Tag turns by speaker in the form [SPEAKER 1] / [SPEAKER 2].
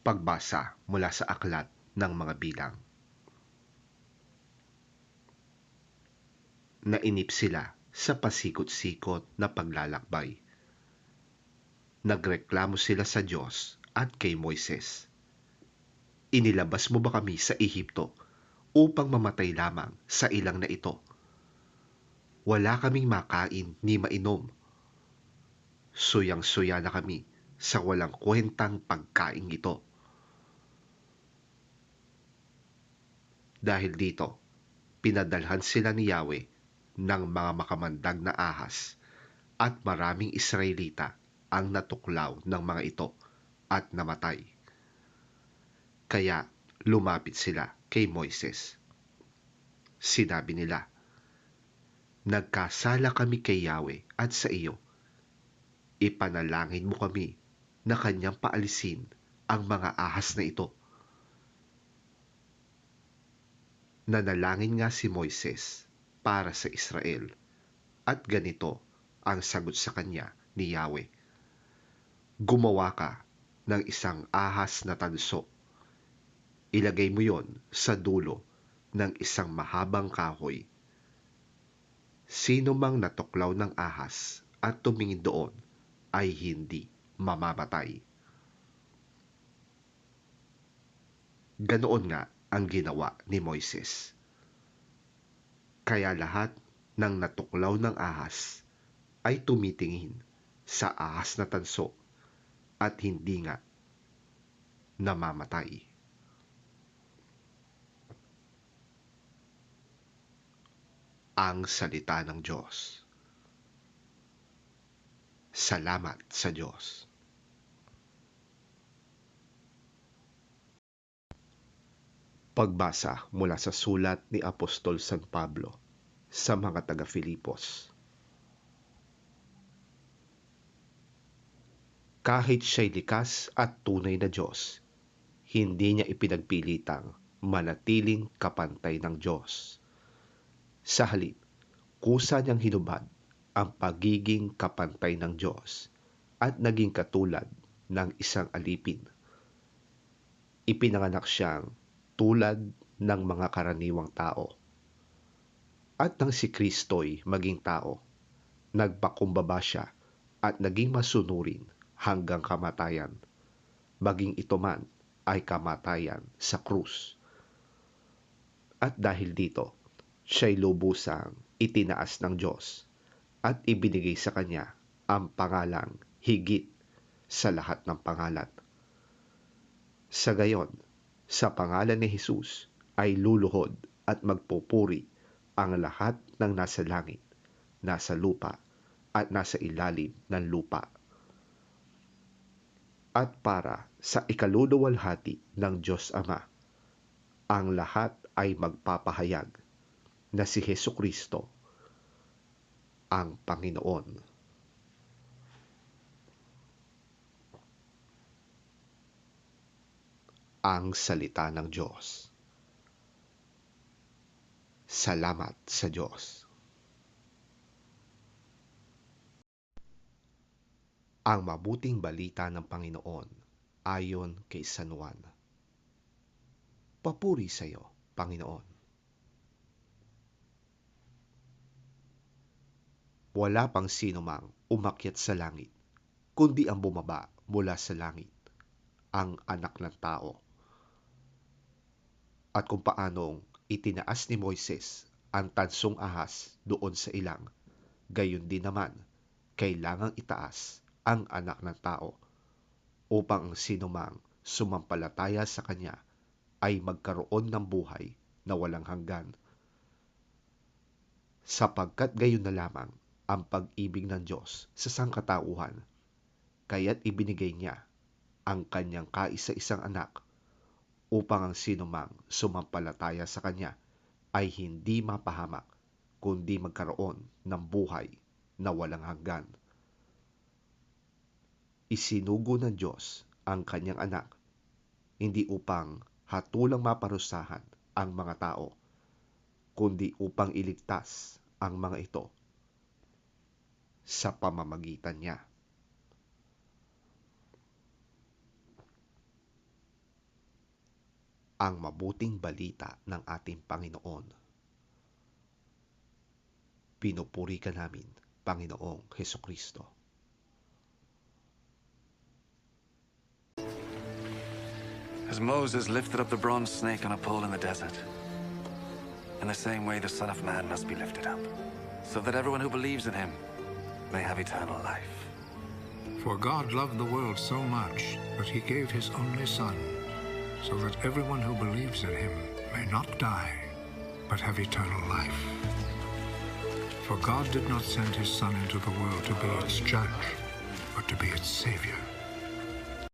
[SPEAKER 1] Pagbasa mula sa Aklat ng Mga Bilang. Nainip sila sa pasikot-sikot na paglalakbay. Nagreklamo sila sa Diyos at kay Moises. Inilabas mo ba kami sa Ehipto upang mamatay lamang sa ilang na ito? Wala kaming makain ni mainom. Suyang-suya na kami sa walang kwentang pagkain ito. Dahil dito, pinadalhan sila ni Yahweh ng mga makamandag na ahas at maraming Israelita ang natuklaw ng mga ito at namatay. Kaya lumapit sila kay Moises. Sinabi nila, "Nagkasala kami kay Yahweh at sa iyo. Ipanalangin mo kami na kanyang paalisin ang mga ahas na ito." Nanalangin nga si Moises para sa Israel, at ganito ang sagot sa kanya ni Yahweh. "Gumawa ka ng isang ahas na tanso. Ilagay mo yon sa dulo ng isang mahabang kahoy. Sino mang natuklaw ng ahas at tumingin doon ay hindi mamamatay." Ganoon nga ang ginawa ni Moises. Kaya lahat ng natuklaw ng ahas ay tumitingin sa ahas na tanso at hindi nga namamatay. Ang salita ng Diyos. Salamat sa Diyos. Pagbasa mula sa sulat ni Apostol San Pablo sa mga taga-Filipos. Kahit siya'y likas at tunay na Diyos, hindi niya ipinagpilitang manatiling kapantay ng Diyos. Sa halip, kusa niyang hinubad ang pagiging kapantay ng Diyos at naging katulad ng isang alipin. Ipinanganak siyang tulad ng mga karaniwang tao. At nang si Kristo'y maging tao, nagpakumbaba siya at naging masunurin hanggang kamatayan, maging ito man ay kamatayan sa krus. At dahil dito, siya'y lubusang itinaas ng Diyos at ibinigay sa kanya ang pangalang higit sa lahat ng pangalan. Sa gayon, sa pangalan ni Jesus ay luluhod at magpupuri ang lahat ng nasa langit, nasa lupa, at nasa ilalim ng lupa. At para sa ikaluluwalhati ng Diyos Ama, ang lahat ay magpapahayag na si Hesukristo ang Panginoon. Ang salita ng Diyos. Salamat sa Diyos. Ang mabuting balita ng Panginoon ayon kay San Juan. Papuri sa iyo, Panginoon. Wala pang sino mang umakyat sa langit, kundi ang bumaba mula sa langit, ang anak ng tao. At kung paanong itinaas ni Moises ang tansong ahas doon sa ilang, gayon din naman kailangang itaas ang anak ng tao, upang ang sinumang sumampalataya sa kanya ay magkaroon ng buhay na walang hanggan. Sapagkat gayon na lamang ang pag-ibig ng Diyos sa sangkatauhan, kaya't ibinigay niya ang kanyang kaisa-isang anak, upang ang sinumang sumampalataya sa kanya ay hindi mapahamak, kundi magkaroon ng buhay na walang hanggan. Isinugo ng Diyos ang kanyang anak, hindi upang hatulang maparusahan ang mga tao, kundi upang iligtas ang mga ito sa pamamagitan niya. ang mabuting balita ng ating Panginoon. Pinupuri ka namin, Panginoong Hesukristo.
[SPEAKER 2] As Moses lifted up the bronze snake on a pole in the desert, in the same way the Son of Man must be lifted up, so that everyone who believes in him may have eternal life.
[SPEAKER 3] For God loved the world so much that he gave his only Son, so that everyone who believes in him may not die, but have eternal life. For God did not send his Son into the world to be its judge, but to be its Savior.